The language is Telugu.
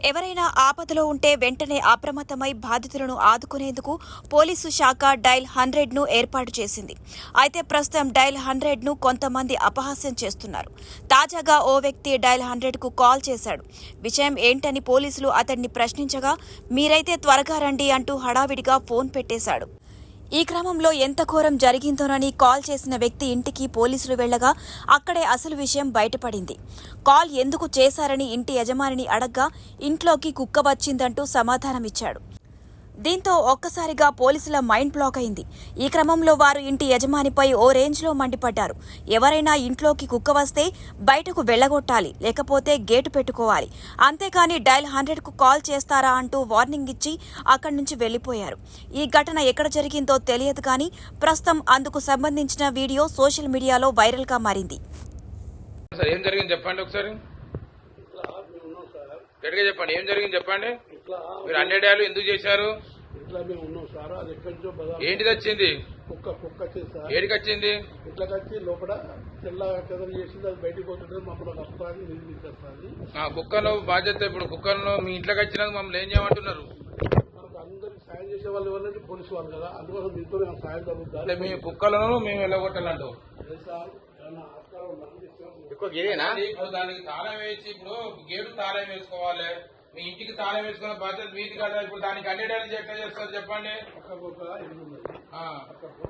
ఎవరైనా ఆపదలో ఉంటే వెంటనే అప్రమత్తమై బాధితులను ఆదుకునేందుకు పోలీసు శాఖ డయల్ 100ను ఏర్పాటు చేసింది. అయితే ప్రస్తుతం డయల్ 100ను కొంతమంది అపహాస్యం చేస్తున్నారు. తాజాగా ఓ వ్యక్తి డయల్ 100కు కాల్ చేశాడు. విషయం ఏంటని పోలీసులు అతన్ని ప్రశ్నించగా, మీరైతే త్వరగా రండి అంటూ హడావిడిగా ఫోన్ పెట్టేశాడు. ఈ క్రమంలో ఎంత ఘోరం జరిగిందోనని కాల్ చేసిన వ్యక్తి ఇంటికి పోలీసులు వెళ్లగా అక్కడే అసలు విషయం బయటపడింది. కాల్ ఎందుకు చేశారని ఇంటి యజమానిని అడగ్గా ఇంట్లోకి కుక్క వచ్చిందంటూ సమాధానమిచ్చాడు. దీంతో ఒక్కసారిగా పోలీసుల మైండ్ బ్లాక్ అయింది. ఈ క్రమంలో వారు ఇంటి యజమానిపై ఓ రేంజ్లో మండిపడ్డారు. ఎవరైనా ఇంట్లోకి కుక్క వస్తే బయటకు వెళ్లగొట్టాలి, లేకపోతే గేటు పెట్టుకోవాలి, అంతేకాని డయల్ 100కు కాల్ చేస్తారా అంటూ వార్నింగ్ ఇచ్చి అక్కడి నుంచి వెళ్లిపోయారు. ఈ ఘటన ఎక్కడ జరిగిందో తెలియదు కానీ ప్రస్తుతం అందుకు సంబంధించిన వీడియో సోషల్ మీడియాలో వైరల్గా మారింది. ఏం జరిగింది చెప్పండి ఒకసారి. గట్టిగా చెప్పండి, ఏం జరిగింది చెప్పండి. మీరు 100 డయాలు ఎందుకు చేశారు? ఇట్లా మేము ఉన్నాం సార్. అది ఎక్కడి నుంచో ఏంటిది వచ్చింది? కుక్క వచ్చింది సార్. ఏడికి వచ్చింది? ఇట్లా వచ్చి లోపల తెల్ల చెదలు చేసింది. అది బయటకు పోతుంటే మమ్మల్ని అప్పాన్ని నిర్మించేస్తుంది. కుక్కను బాధ్యత. ఇప్పుడు కుక్కను మీ ఇంట్లోకి వచ్చినాక మమ్మల్ని ఏం చేయమంటున్నారు? మనకు అందరికి సాయం చేసే వాళ్ళు ఎవరంటే పోలీసు వాళ్ళు కదా, అందుకోసం మీతో సాయం జరుగుతుంది. మీ కుక్కలను మేము వెళ్ళగొట్టాలంటూ సార్ ఏమన్నా ఆస్కారం ఉందని ఇప్పుడు దానికి తాళం వేసి, ఇప్పుడు గేటు తాళం వేసుకోవాలి, మీ ఇంటికి తాళం వేసుకున్న బాధ్యత మీది కదా. ఇప్పుడు దానికి 100 డయాలు ఎట్లా చేస్తారు చెప్పండి. పక్క కుక్క ఇది